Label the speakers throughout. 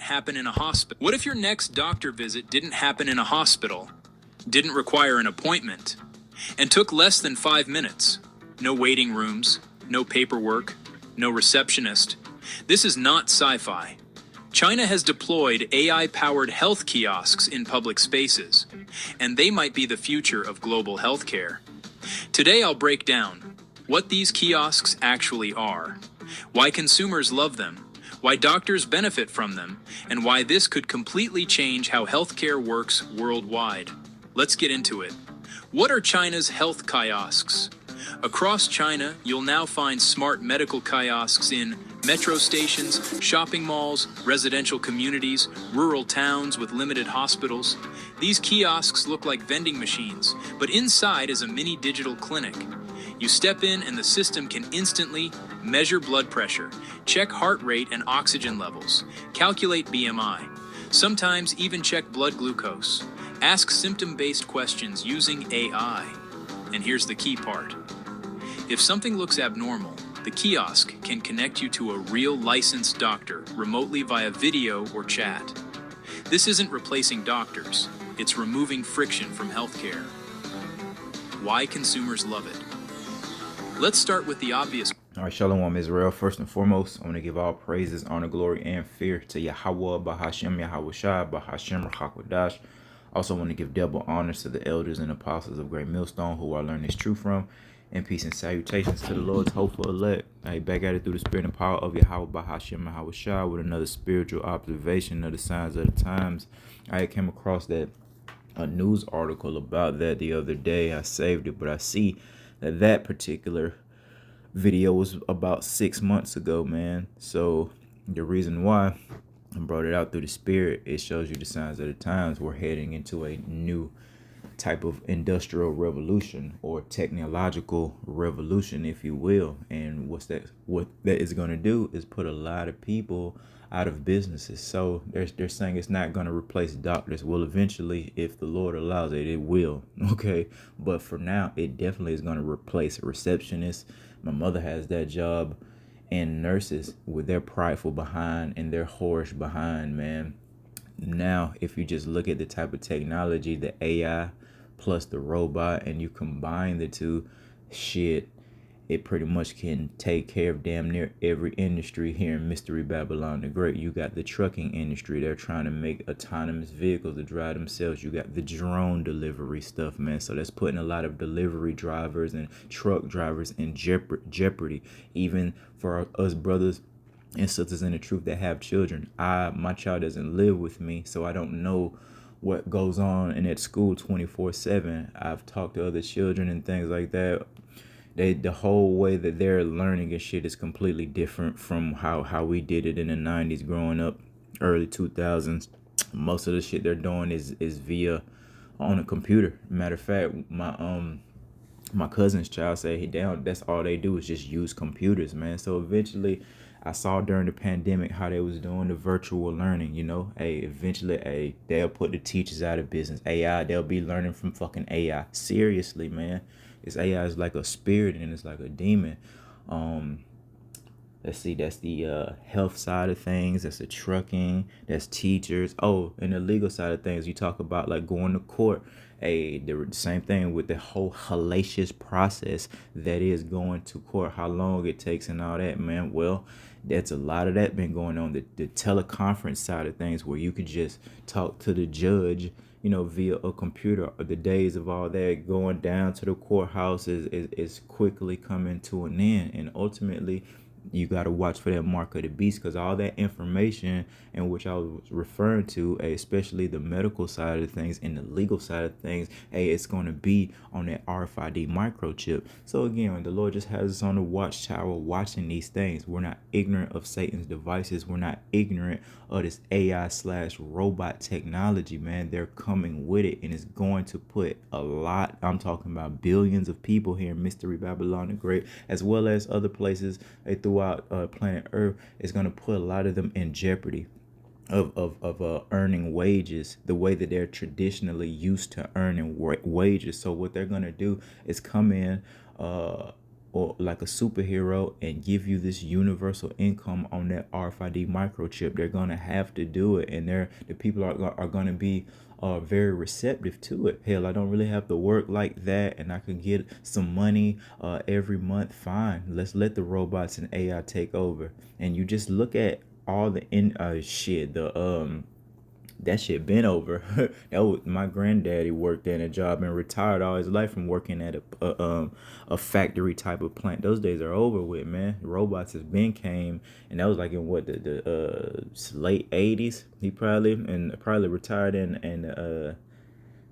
Speaker 1: happen in a hospital? What if your next doctor visit didn't happen in a hospital, didn't require an appointment, and took less than 5 minutes? No waiting rooms, no paperwork, no receptionist. This is not sci-fi. China has deployed AI-powered health kiosks in public spaces, and they might be the future of global healthcare. Today I'll break down what these kiosks actually are, why consumers love them, why doctors benefit from them, and why this could completely change how healthcare works worldwide. Let's get into it. What are China's health kiosks? Across China, you'll now find smart medical kiosks in metro stations, shopping malls, residential communities, rural towns with limited hospitals. These kiosks look like vending machines, but inside is a mini digital clinic. You step in and the system can instantly measure blood pressure, check heart rate and oxygen levels, calculate BMI, sometimes even check blood glucose. Ask symptom-based questions using AI. And here's the key part. If something looks abnormal, the kiosk can connect you to a real licensed doctor remotely via video or chat. This isn't replacing doctors, it's removing friction from healthcare. Why consumers love it? Let's start with the obvious.
Speaker 2: All right, Shalom Israel. First and foremost, I want to give all praises, honor, glory, and fear to Yahweh, Bahashem, Yahweh Shai, Bahashem, Rachakwadash. Also want to give double honors to the elders and apostles of Great Millstone who I learned this truth from. And peace and salutations to the Lord's hopeful elect. I back at it through the spirit and power of Yahweh Bahashem, Yahweh Shai with another spiritual observation of the signs of the times. I came across a news article about that the other day. I saved it, but I see that particular video was about 6 months ago, man. So the reason why I brought it out through the spirit, it shows you the signs of the times. We're heading into a new type of industrial revolution or technological revolution, if you will. And what that is going to do is put a lot of people out of businesses. So they're saying it's not going to replace doctors. Well, eventually, if the Lord allows it, it will. Okay, but for now, it definitely is going to replace receptionists. My mother has that job, and nurses with their prideful behind and their whorish behind, man. Now, if you just look at the type of technology, the AI plus the robot, and you combine the two, shit, it pretty much can take care of damn near every industry here in Mystery Babylon the Great. You got the trucking industry. They're trying to make autonomous vehicles to drive themselves. You got the drone delivery stuff, man. So that's putting a lot of delivery drivers and truck drivers in jeopardy. Even for us brothers and sisters in the truth that have children. My child doesn't live with me, so I don't know what goes on in that school 24/7. I've talked to other children and things like that. The whole way that they're learning and shit is completely different from how we did it in the 90s growing up, early 2000s. Most of the shit they're doing is via on a computer. Matter of fact, my cousin's child said that's all they do is just use computers, man. So eventually I saw during the pandemic how they was doing the virtual learning, eventually they'll put the teachers out of business. AI, they'll be learning from fucking AI. Seriously, man. This AI is like a spirit and it's like a demon. Let's see, that's the health side of things. That's the trucking. That's teachers. Oh, and the legal side of things, you talk about like going to court. The same thing with the whole hellacious process that is going to court, how long it takes and all that, man. Well, that's a lot of that been going on. The teleconference side of things where you could just talk to the judge, via a computer. The days of all that going down to the courthouse is quickly coming to an end. And ultimately, you got to watch for that mark of the beast, because all that information in which I was referring to, especially the medical side of things and the legal side of things, it's going to be on that RFID microchip. So again, the Lord just has us on the watchtower watching these things. We're not ignorant of Satan's devices. We're not ignorant of this AI/robot technology, man. They're coming with it, and it's going to put a lot, I'm talking about billions of people here in Mystery Babylon the Great, as well as other places throughout planet Earth. It's going to put a lot of them in jeopardy of earning wages the way that they're traditionally used to earning wages. So what they're going to do is come in or like a superhero and give you this universal income on that RFID microchip. They're gonna have to do it, and the people are gonna be very receptive to it. Hell, I don't really have to work like that, and I can get some money every month. Fine, let's let the robots and AI take over. And you just look at all the shit, the that shit been over. That was my granddaddy worked in a job and retired all his life from working at a factory type of plant. Those days are over with, man. Robots has been came, and that was like in what the late '80s. He probably retired in the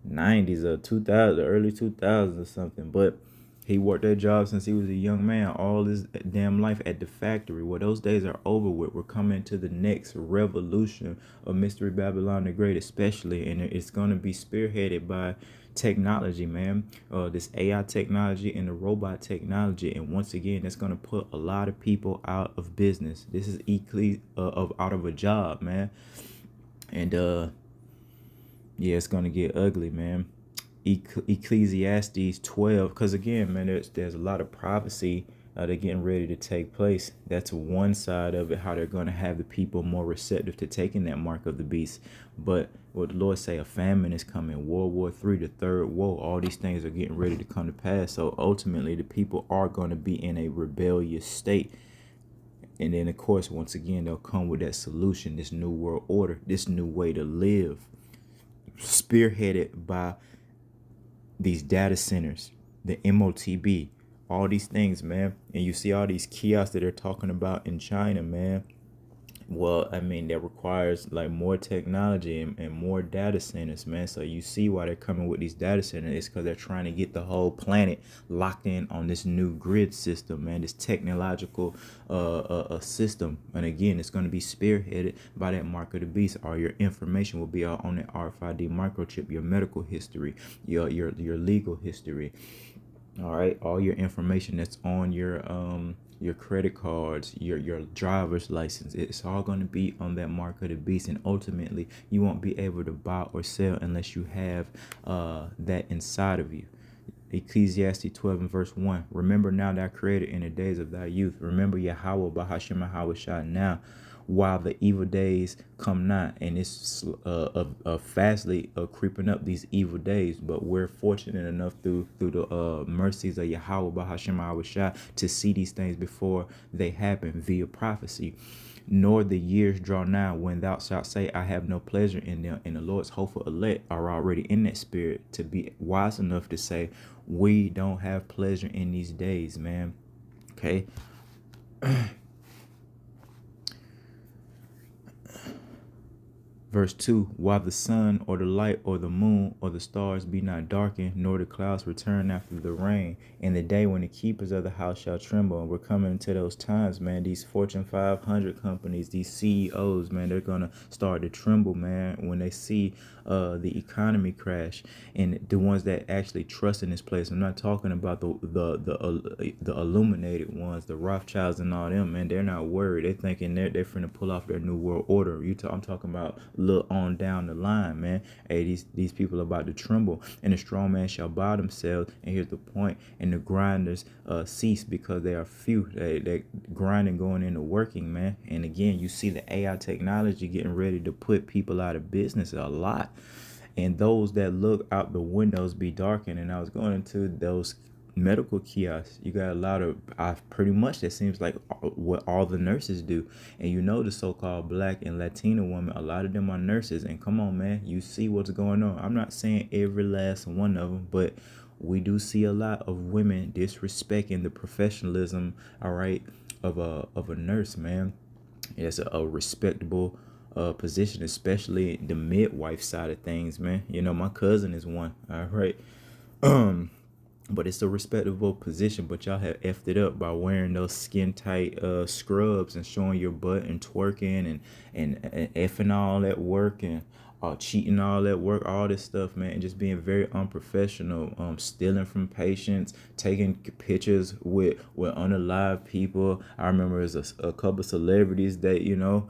Speaker 2: '90s or 2000, early 2000s or something. But he worked that job since he was a young man, all his damn life at the factory. Well, those days are over with. We're coming to the next revolution of Mystery Babylon the Great, especially, and it's gonna be spearheaded by technology, man. This AI technology and the robot technology, and once again, that's gonna put a lot of people out of business. This is out of a job, man, and yeah, it's gonna get ugly, man. Ecclesiastes 12, because again, man, there's a lot of prophecy they're getting ready to take place. That's one side of it, how they're going to have the people more receptive to taking that mark of the beast. But what the Lord say, a famine is coming, World War III, the third woe, all these things are getting ready to come to pass. So ultimately, the people are going to be in a rebellious state. And then, of course, once again, they'll come with that solution, this new world order, this new way to live, spearheaded by these data centers, the MOTB, all these things, man. And you see all these kiosks that they're talking about in China, man. Well, I mean, that requires like more technology and more data centers, man. So you see why they're coming with these data centers. It's because they're trying to get the whole planet locked in on this new grid system, man. This technological system. And again, it's going to be spearheaded by that mark of the beast. All your information will be out on the RFID microchip. Your medical history, your legal history. All right, all your information that's on your credit cards, your driver's license, it's all going to be on that mark of the beast, and ultimately you won't be able to buy or sell unless you have that inside of you. Ecclesiastes 12 and verse 1. Remember now that I created in the days of thy youth. Remember Yahweh Bahashem Yahweh Shah now, while the evil days come not. And it's fastly creeping up, these evil days. But we're fortunate enough through the mercies of Yahweh Bahashem Yahweh Shah to see these things before they happen via prophecy. Nor the years draw nigh when thou shalt say, I have no pleasure in them. And the Lord's hopeful elect are already in that spirit to be wise enough to say, we don't have pleasure in these days, man. Okay. Verse 2, while the sun or the light or the moon or the stars be not darkened, nor the clouds return after the rain, in the day when the keepers of the house shall tremble. And we're coming to those times, man. These Fortune 500 companies, these CEOs, man, they're going to start to tremble, man, when they see the economy crash. And the ones that actually trust in this place, I'm not talking about the illuminated ones, the Rothschilds and all them, man. They're not worried. They're thinking they're finna pull off their new world order. I'm talking about look on down the line, man. Hey, these people are about to tremble, and the strong man shall bow themselves. And here's the point: and the grinders cease, because they are few. They grinding going into working, man. And again, you see the AI technology getting ready to put people out of business a lot, and those that look out the windows be darkened. And I was going into those medical kiosks. You got a lot of pretty much that seems like what all the nurses do. And you know, the so-called black and Latino women, a lot of them are nurses. And come on, man, you see what's going on. I'm not saying every last one of them, but we do see a lot of women disrespecting the professionalism, all right, of a nurse, man. It's a respectable position, especially the midwife side of things, man. You know, my cousin is one, all right. But it's a respectable position, but y'all have effed it up by wearing those skin tight scrubs and showing your butt and twerking and effing all that work and cheating all that work, all this stuff, man, and just being very unprofessional, stealing from patients, taking pictures with unalive people. I remember there's a couple of celebrities that, you know,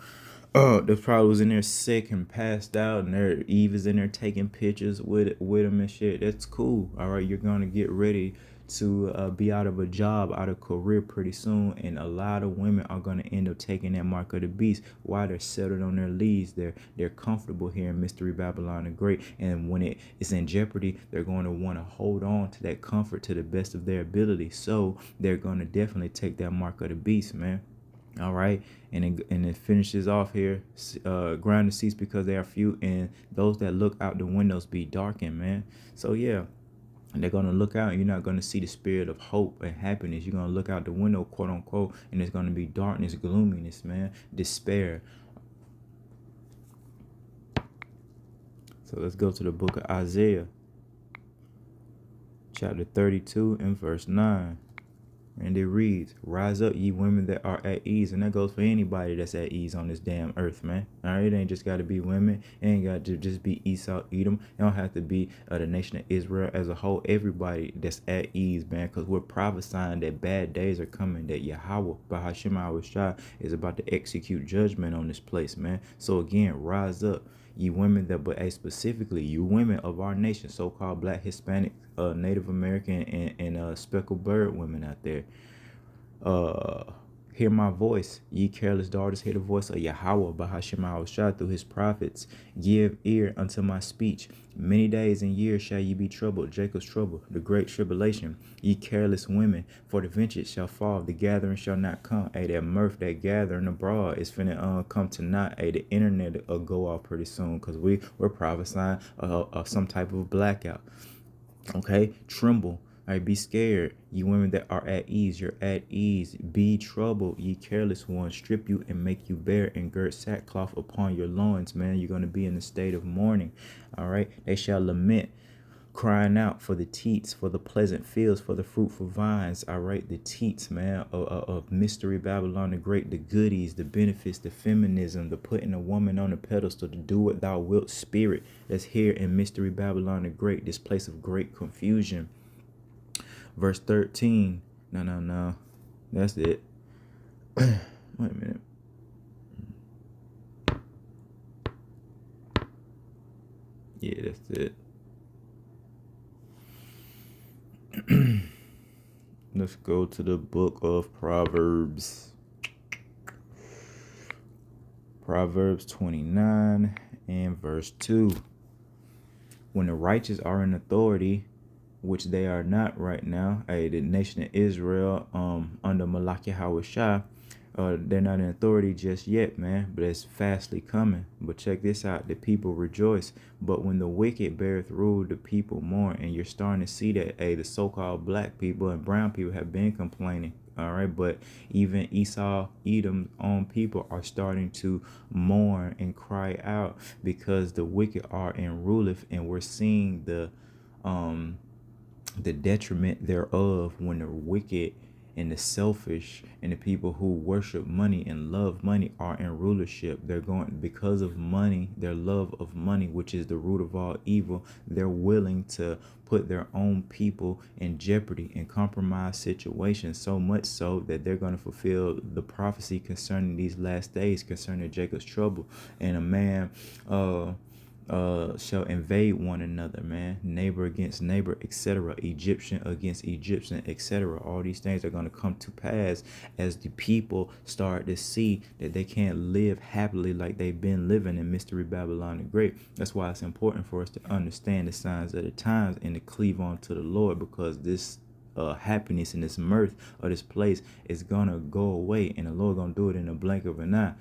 Speaker 2: they probably was in there sick and passed out, and Eve is in there taking pictures with them and shit. That's cool. All right, you're gonna get ready to be out of a job, out of career pretty soon, and a lot of women are going to end up taking that mark of the beast. Why? They're settled on their leads. They're comfortable here in Mystery Babylon the Great, and when it is in jeopardy, they're going to want to hold on to that comfort to the best of their ability. So they're going to definitely take that mark of the beast, man. All right, and it finishes off here. Ground cease because they are few, and those that look out the windows be darkened, man. So yeah, and they're gonna look out, and you're not gonna see the spirit of hope and happiness. You're gonna look out the window, quote unquote, and it's gonna be darkness, gloominess, man, despair. So let's go to the book of Isaiah, chapter 32 and verse 9. And it reads, rise up, ye women that are at ease. And that goes for anybody that's at ease on this damn earth, man. All right, it ain't just got to be women. It ain't got to just be Esau, Edom. It don't have to be the nation of Israel as a whole. Everybody that's at ease, man, because we're prophesying that bad days are coming, that Yahweh, Bahashim Yahushua, is about to execute judgment on this place, man. So again, rise up, ye women that, but specifically you women of our nation, so-called Black, Hispanic, Native American, and speckled bird women out there. Hear my voice, ye careless daughters, hear the voice of Yahweh Bahashim Yahushua through his prophets. Give ear unto my speech. Many days and years shall ye be troubled, Jacob's trouble, the great tribulation. Ye careless women, for the vengeance shall fall, the gathering shall not come. Hey, that mirth, that gathering abroad is finna come to naught. Hey, the internet will go off pretty soon, because we're prophesying some type of blackout. Okay, tremble. All right, be scared, ye women that are at ease. You're at ease. Be troubled, ye careless ones. Strip you and make you bare, and gird sackcloth upon your loins, man. You're going to be in a state of mourning. All right, they shall lament, crying out for the teats, for the pleasant fields, for the fruitful vines. All right, the teats, man, of Mystery Babylon the Great, the goodies, the benefits, the feminism, the putting a woman on a pedestal, to do what thou wilt spirit that's here in Mystery Babylon the Great, this place of great confusion. Verse 13. No. That's it. Wait a minute. Yeah, that's it. Let's go to the book of Proverbs. Proverbs 29 and verse 2. When the righteous are in authority, which they are not right now, the nation of Israel under Malachi Hawashah, they're not in authority just yet, man, but it's fastly coming. But check this out, the people rejoice, but when the wicked beareth rule, the people mourn. And you're starting to see that the so-called black people and brown people have been complaining. All right, but even Esau, Edom's own people are starting to mourn and cry out because the wicked are in ruleth, and we're seeing the detriment thereof when the wicked and the selfish and the people who worship money and love money are in rulership. They're going, because of money, their love of money, which is the root of all evil, they're willing to put their own people in jeopardy and compromise situations, so much so that they're going to fulfill the prophecy concerning these last days, concerning Jacob's trouble. And a man shall invade one another, man, neighbor against neighbor, etc., Egyptian against Egyptian, etc. All these things are going to come to pass as the people start to see that they can't live happily like they've been living in Mystery Babylon the Great. That's why it's important for us to understand the signs of the times and to cleave on to the Lord, because this happiness and this mirth of this place is gonna go away, and the Lord gonna do it in a blink of an eye.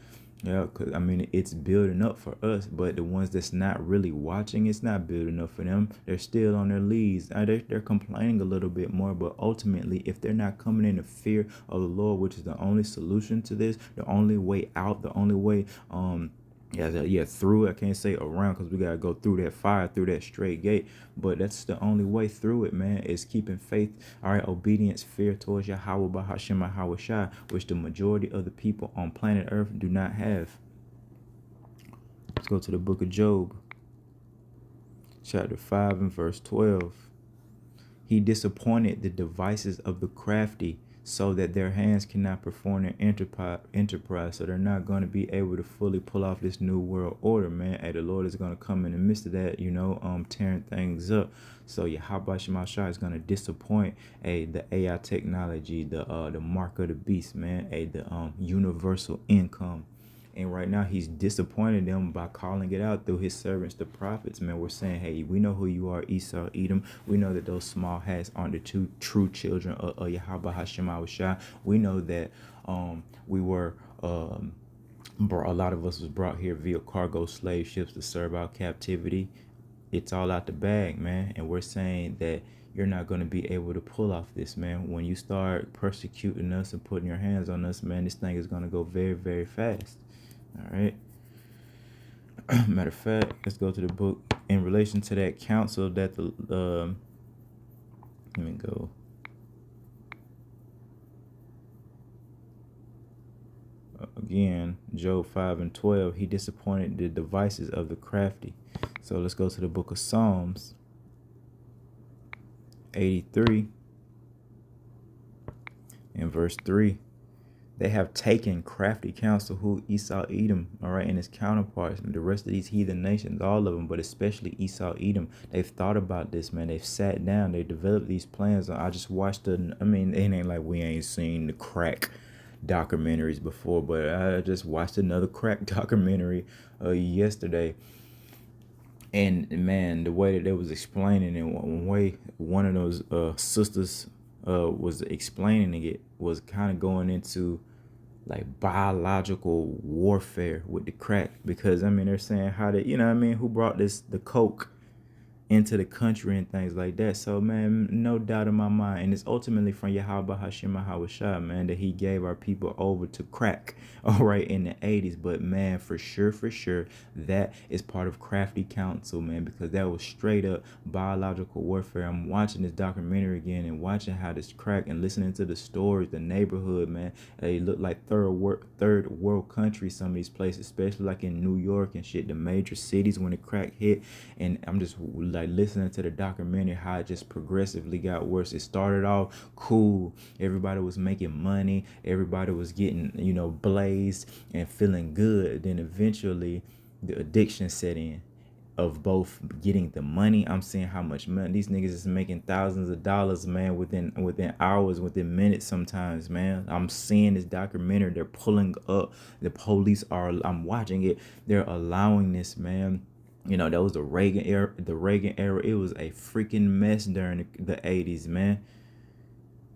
Speaker 2: Yeah, because I mean, it's building up for us, but the ones that's not really watching, it's not building up for them. They're still on their leads. They're complaining a little bit more, but ultimately, if they're not coming in the fear of the Lord, which is the only solution to this, the only way out, the only way through, I can't say around, because we got to go through that fire, through that straight gate, but that's the only way through it, man, is keeping faith, all right, obedience, fear towards Yahweh Bahashim Yahushua, which the majority of the people on planet Earth do not have. Let's go to the book of Job, chapter 5 and verse 12. He disappointed the devices of the crafty, so that their hands cannot perform their enterprise. So they're not going to be able to fully pull off this new world order, man. Hey, the Lord is going to come in the midst of that, tearing things up. So Yahweh Shema Shah is going to disappoint the AI technology, the mark of the beast, man. The universal income. And right now, he's disappointed them by calling it out through his servants, the prophets. Man, we're saying, hey, we know who you are, Esau, Edom. We know that those small hats aren't the two true children of Yahweh Hashem Shah. We know that we were, a lot of us was brought here via cargo slave ships to serve out captivity. It's all out the bag, man. And we're saying that you're not going to be able to pull off this, man. When you start persecuting us and putting your hands on us, man, this thing is going to go very, very fast. All right. Matter of fact, let's go to the book in relation to that counsel that let me go. Again, Job 5:12. He disappointed the devices of the crafty. So let's go to the book of Psalms 83 and verse 3. They have taken crafty counsel, who Esau, Edom, all right, and his counterparts, and the rest of these heathen nations, all of them, but especially Esau, Edom. They've thought about this, man. They've sat down. They developed these plans. I just watched it ain't like we ain't seen the crack documentaries before, but I just watched another crack documentary yesterday. And man, the way that they was explaining it, one of those sisters was explaining it was kind of going into like biological warfare with the crack, because they're saying how they, who brought the coke into the country and things like that. So man, no doubt in my mind, and it's ultimately from Yahweh Hashem Shah, man, that he gave our people over to crack, all right, in the 80s. But man, for sure, that is part of crafty counsel, man, because that was straight up biological warfare. I'm watching this documentary again and watching how this crack and listening to the stories, the neighborhood, man, they look like third world countries, some of these places, especially like in New York and shit, the major cities when the crack hit. And I'm just like listening to the documentary, how it just progressively got worse. It started off cool, everybody was making money, everybody was getting blazed and feeling good. Then eventually the addiction set in of both getting the money. I'm seeing how much money these niggas is making, thousands of dollars, man, within hours, within minutes sometimes, man. I'm seeing this documentary, they're pulling up, the police are, I'm watching it, they're allowing this, man. That was the Reagan era. It was a freaking mess during the 80s, man.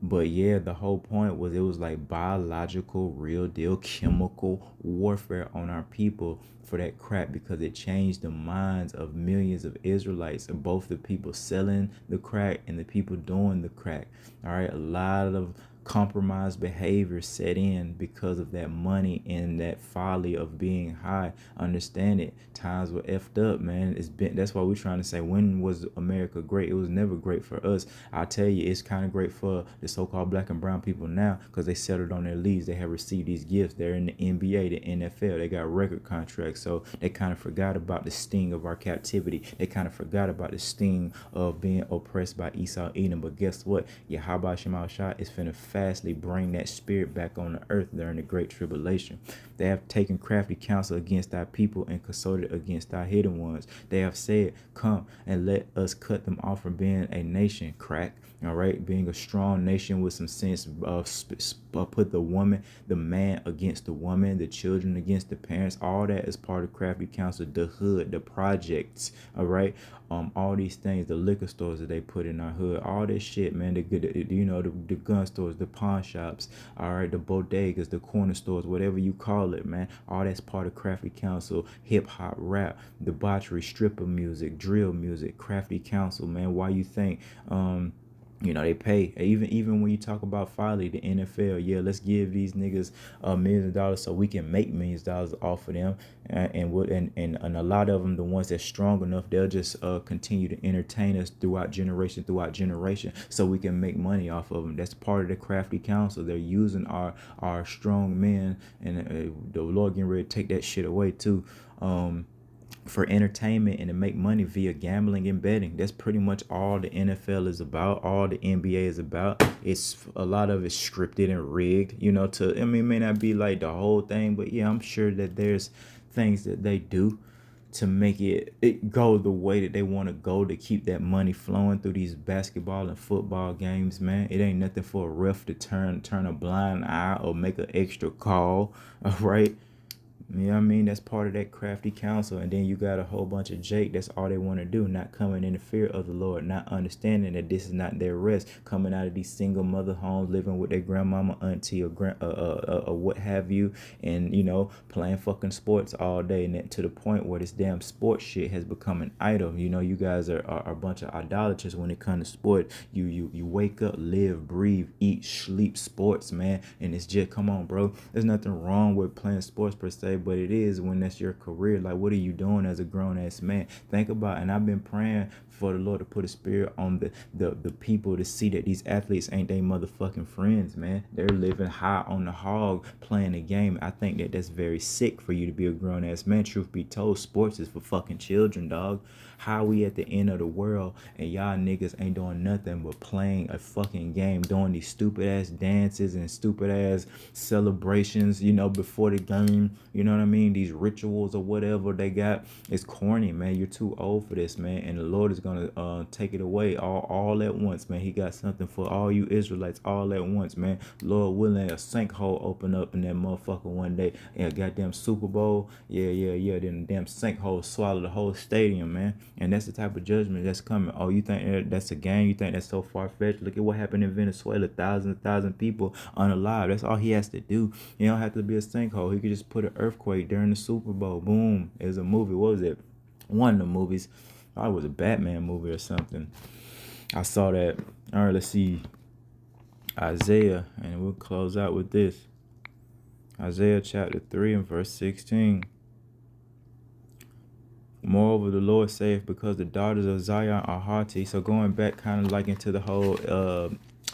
Speaker 2: But yeah, the whole point was it was like biological, real deal, chemical warfare on our people for that crap, because it changed the minds of millions of Israelites, and both the people selling the crack and the people doing the crack. All right, a lot of compromised behavior set in because of that money and that folly of being high. Understand it. Times were effed up, man. That's why we're trying to say, when was America great? It was never great for us. I'll tell you, it's kind of great for the so-called black and brown people now, because they settled on their leaves. They have received these gifts. They're in the NBA, the NFL. They got record contracts. So they kind of forgot about the sting of our captivity. They kind of forgot about the sting of being oppressed by Esau, Edom. But guess what? Yahweh Shema Shah is finna fastly bring that spirit back on the earth during the great tribulation. They have taken crafty counsel against our people and consulted against our hidden ones. They have said, come and let us cut them off from being a nation, crack. All right, being a strong nation with some sense of put the man against the woman, the children against the parents. All that is part of crafty counsel. The hood, the projects, all right, all these things, the liquor stores that they put in our hood, all this shit, man. The gun stores, the pawn shops, all right, the bodegas, the corner stores, whatever you call it, man. All that's part of crafty counsel. Hip hop, rap, debauchery, stripper music, drill music, crafty counsel, man. Why you think they pay, even when you talk about folly, the NFL, yeah, let's give these niggas millions of dollars so we can make millions of dollars off of them, and a lot of them, the ones that's strong enough, they'll just continue to entertain us throughout generation, so we can make money off of them. That's part of the crafty counsel. They're using our strong men, and the Lord getting ready to take that shit away too. for entertainment and to make money via gambling and betting. That's pretty much all the NFL is about, all the NBA is about. It's a lot of it scripted and rigged, to I mean, it may not be like the whole thing, but yeah, I'm sure that there's things that they do to make it go the way that they want to go, to keep that money flowing through these basketball and football games, man. It ain't nothing for a ref to turn a blind eye or make an extra call, all right? You know what I mean? That's part of that crafty counsel. And then you got a whole bunch of Jake. That's all they want to do. Not coming in the fear of the Lord. Not understanding that this is not their rest. Coming out of these single mother homes, living with their grandmama, auntie, or what have you. And, playing fucking sports all day. And that, to the point where this damn sports shit has become an idol. You guys are a bunch of idolaters when it comes to sport. You wake up, live, breathe, eat, sleep sports, man. And it's just, come on, bro. There's nothing wrong with playing sports per se, but it is when that's your career. Like, what are you doing as a grown-ass man? Think about it. And I've been praying for the Lord to put a spirit on the people to see that these athletes ain't they motherfucking friends, man. They're living high on the hog playing the game. I think that that's very sick for you to be a grown-ass man. Truth be told, sports is for fucking children, dog. How we at the end of the world and y'all niggas ain't doing nothing but playing a fucking game, doing these stupid ass dances and stupid ass celebrations, before the game, you know what I mean? These rituals or whatever they got. It's corny, man. You're too old for this, man. And the Lord is gonna take it away all at once, man. He got something for all you Israelites all at once, man. Lord willing, a sinkhole open up in that motherfucker one day. And a goddamn Super Bowl. Yeah. Then the damn sinkhole swallow the whole stadium, man. And that's the type of judgment that's coming. Oh, you think that's a game? You think that's so far-fetched? Look at what happened in Venezuela. Thousand people unalive. That's all he has to do. You don't have to be a sinkhole. He could just put an earthquake during the Super Bowl. Boom. It was a movie. What was it? One of the movies. Oh, it was a Batman movie or something. I saw that. All right, let's see. Isaiah. And we'll close out with this. Isaiah chapter 3 and verse 16. Moreover, the Lord saith, because the daughters of Zion are haughty. So going back kind of like into the whole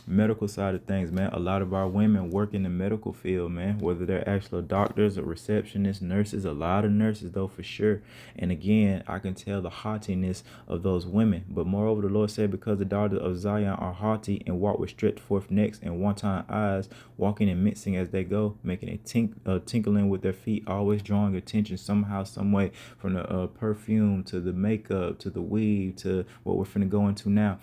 Speaker 2: medical side of things, man. A lot of our women work in the medical field, man, whether they're actual doctors or receptionists, nurses. A lot of nurses, though, for sure. And again, I can tell the haughtiness of those women. But moreover, the Lord said, because the daughters of Zion are haughty and walk with stretched forth necks and wanton eyes, walking and mincing as they go, making a tinkling with their feet, always drawing attention somehow, some way, from the perfume to the makeup to the weave to what we're finna go into now.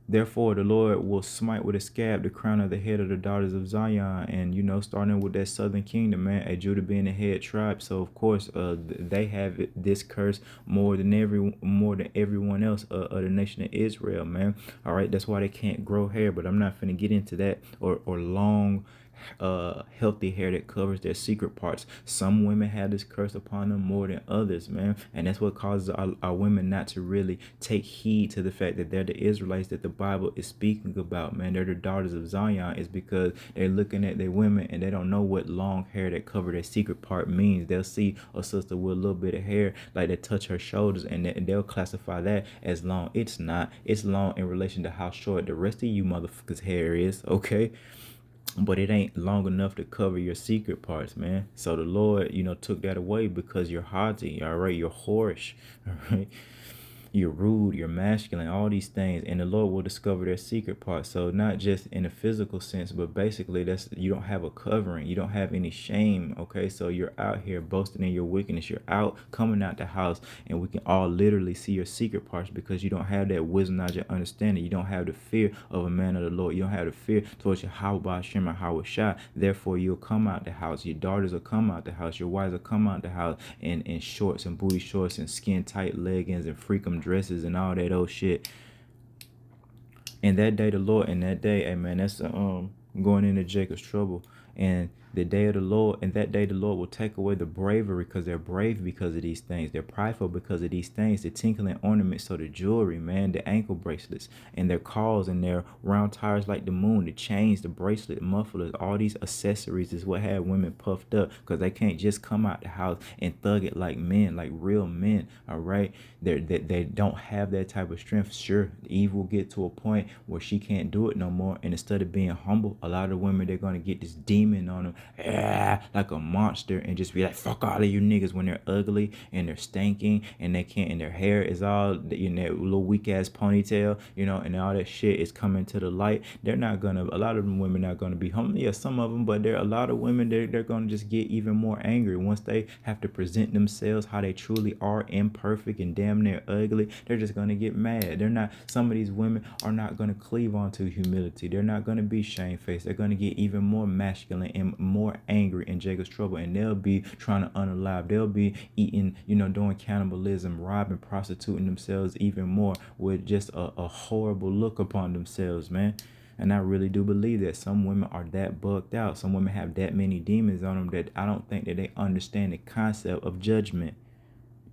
Speaker 2: Therefore, the Lord will smite with a scab the crown of the head of the daughters of Zion. And, starting with that southern kingdom, man, Judah being the head tribe. So, of course, they have this curse more than everyone else of the nation of Israel, man. All right, that's why they can't grow hair. But I'm not finna get into that or long healthy hair that covers their secret parts. Some women have this curse upon them more than others, man, and that's what causes our women not to really take heed to the fact that they're the Israelites that the Bible is speaking about, man. They're the daughters of Zion. Is because they're looking at their women and they don't know what long hair that cover their secret part means. They'll see a sister with a little bit of hair like that touch her shoulders, and they'll classify that as long. It's not. It's long in relation to how short the rest of you motherfuckers' hair is, okay? But it ain't long enough to cover your secret parts, man. So the Lord, took that away because you're haughty, all right? You're whorish, all right? You're rude, you're masculine, all these things, and the Lord will discover their secret parts. So not just in a physical sense, but basically that's, you don't have a covering, you don't have any shame, okay? So you're out here boasting in your wickedness, you're out coming out the house, and we can all literally see your secret parts because you don't have that wisdom, knowledge, and understanding. You don't have the fear of a man of the Lord. You don't have the fear towards your Yahweh Shem and Hawashai. Therefore, you'll come out the house. Your daughters will come out the house. Your wives will come out the house in shorts and booty shorts and skin tight leggings and freakum dresses and all that old shit. And that day, the Lord, and that day, hey man, that's going into Jacob's trouble. And the day of the Lord, and that day the Lord will take away the bravery, because they're brave because of these things. They're prideful because of these things. The tinkling ornaments, so the jewelry, man, the ankle bracelets, and their calls, and their round tires like the moon, the chains, the bracelet, the mufflers, all these accessories is what have women puffed up, because they can't just come out the house and thug it like men, like real men, all right? They don't have that type of strength. Sure, Eve will get to a point where she can't do it no more, and instead of being humble, a lot of women, they're going to get this demon on them, like a monster and just be like, fuck all of you niggas when they're ugly and they're stinking and they can't, and their hair is all in that little weak ass ponytail, and all that shit is coming to the light. They're not gonna, a lot of them women not gonna be home. Yeah, some of them, but there are a lot of women, they're gonna just get even more angry once they have to present themselves how they truly are, imperfect and damn near ugly. They're just gonna get mad. They're not, some of these women are not gonna cleave onto humility. They're not gonna be shamefaced. They're gonna get even more masculine and more angry in Jacob's trouble, and they'll be trying to unalive. They'll be eating, doing cannibalism, robbing, prostituting themselves even more with just a horrible look upon themselves, man. And I really do believe that some women are that bugged out. Some women have that many demons on them that I don't think that they understand the concept of judgment.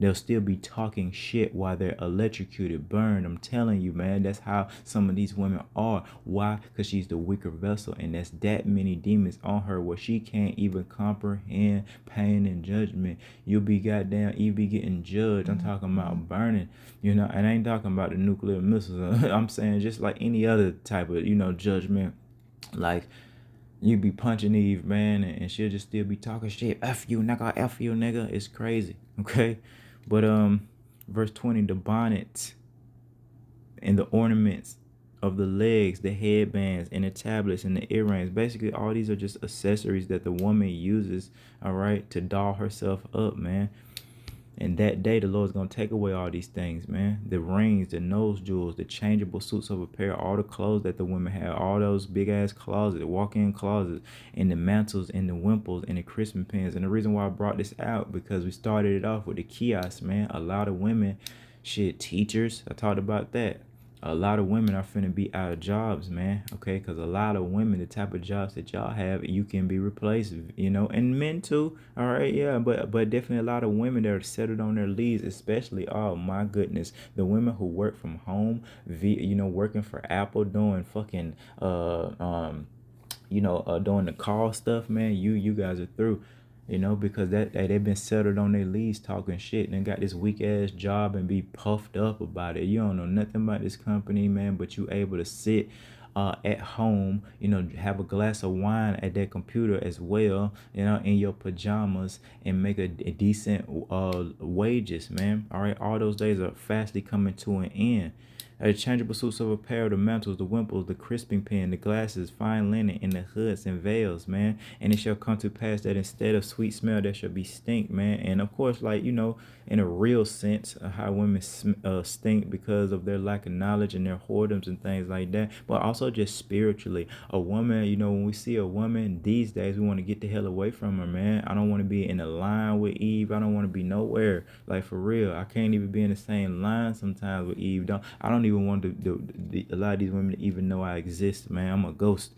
Speaker 2: They'll still be talking shit while they're electrocuted, burned. I'm telling you, man, that's how some of these women are. Why? Because she's the weaker vessel, and that's that many demons on her where she can't even comprehend pain and judgment. You be getting judged. I'm talking about burning, and I ain't talking about the nuclear missiles. I'm saying just like any other type of, judgment. Like, you be punching Eve, man, and she'll just still be talking shit. F you, nigga. F you, nigga. It's crazy. Okay. But verse 20, the bonnet and the ornaments of the legs, the headbands and the tablets and the earrings. Basically, all these are just accessories that the woman uses, all right, to doll herself up, man. And that day, the Lord's going to take away all these things, man. The rings, the nose jewels, the changeable suits of apparel, all the clothes that the women have, all those big-ass closets, walk-in closets, and the mantles and the wimples and the Christmas pins. And the reason why I brought this out, because we started it off with the kiosks, man. A lot of women, teachers, I talked about that. A lot of women are finna be out of jobs, man. Okay, because a lot of women, the type of jobs that y'all have, you can be replaced, and men too. All right, yeah, but definitely a lot of women that are settled on their leads, especially, oh my goodness, the women who work from home, working for Apple, doing fucking doing the call stuff, man. You guys are through. Because that they've been settled on their leads talking shit and got this weak ass job and be puffed up about it. You don't know nothing about this company, man, but you able to sit at home, have a glass of wine at that computer as well, in your pajamas and make a decent wages, man. All right, all those days are fastly coming to an end. Changeable suits of apparel, the mantles, the wimples, the crisping pin, the glasses, fine linen, and the hoods and veils, man. And it shall come to pass that instead of sweet smell, there shall be stink, man. And of course, like, in a real sense, how women stink because of their lack of knowledge and their whoredoms and things like that. But also just spiritually. A woman, when we see a woman these days, we want to get the hell away from her, man. I don't want to be in a line with Eve. I don't want to be nowhere. Like, for real. I can't even be in the same line sometimes with Eve. I don't even want a lot of these women to even know I exist, man. I'm a ghost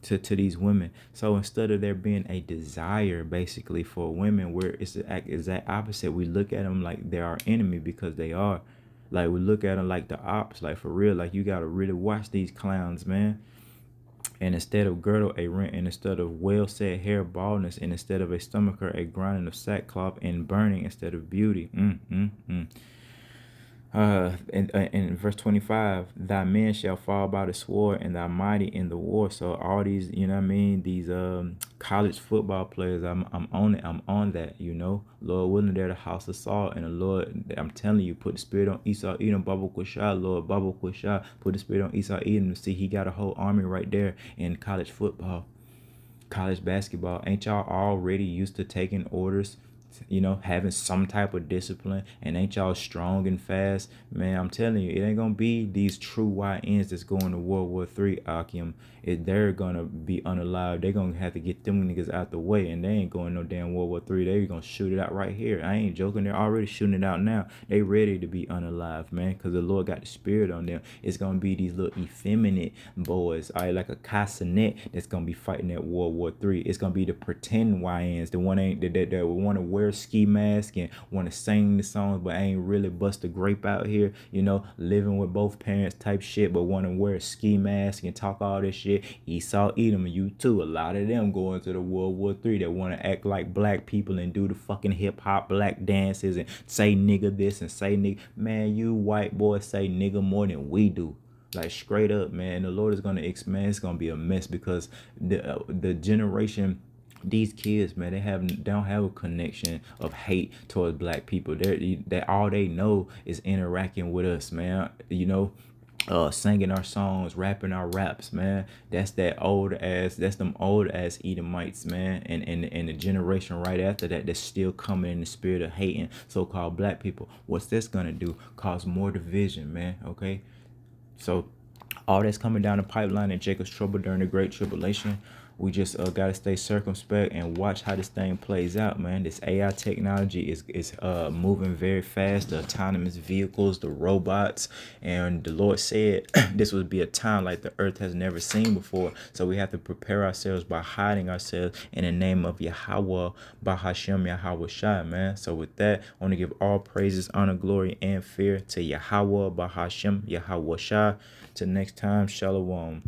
Speaker 2: to these women. So instead of there being a desire basically for women, where it's the exact opposite, we look at them like they're our enemy, because they are. Like, we look at them like the ops, like, for real. Like, you got to really watch these clowns, man. And instead of girdle, a rent, and instead of well set hair, baldness, and instead of a stomacher, a grinding of sackcloth, and burning instead of beauty. In verse 25, thy men shall fall by the sword, and thy mighty in the war. So all these, these college football players, I'm on it. I'm on that, Lord willing, they're the house of Saul, and the Lord, I'm telling you, put the spirit on Esau Edom, Baba Kushah, Lord, Baba Kushah, put the spirit on Esau Edom. See, he got a whole army right there in college football, college basketball. Ain't y'all already used to taking orders, having some type of discipline, and ain't y'all strong and fast, man? I'm telling you, it ain't gonna be these true YNs that's going to World War III, Akim. They're gonna be unalive. They're gonna have to get them niggas out the way, and they ain't going no damn World War III. They're gonna shoot it out right here. I ain't joking. They're already shooting it out now. They ready to be unalive, man, because the Lord got the spirit on them. It's gonna be these little effeminate boys, all right, like a Cassinet, that's gonna be fighting at World War III. It's gonna be the pretend YNs, the one ain't that want to wear ski mask and want to sing the songs, but ain't really bust a grape out here, living with both parents type shit, but want to wear a ski mask and talk all this shit. Esau Edom, and you too. A lot of them going to the World War III that want to act like black people and do the fucking hip hop black dances and say nigga this and say nigga. Man, you white boys say nigga more than we do. Like, straight up, man. The Lord is going to expand. It's going to be a mess, because the generation these kids, man, they don't have a connection of hate towards black people. They all they know is interacting with us, man. Singing our songs, rapping our raps, man. That's them old ass Edomites, man. And the generation right after that that's still coming in the spirit of hating so-called black people. What's this gonna do? Cause more division, man. Okay. So all that's coming down the pipeline in Jacob's trouble during the great tribulation. We just gotta stay circumspect and watch how this thing plays out, man. This AI technology is moving very fast. The autonomous vehicles, the robots, and the Lord said this would be a time like the earth has never seen before. So we have to prepare ourselves by hiding ourselves in the name of Yahweh, Bahashem Yahweh Shai, man. So with that, I want to give all praises, honor, glory, and fear to Yahweh, Bahashem Yahweh Shai. Till next time, Shalom.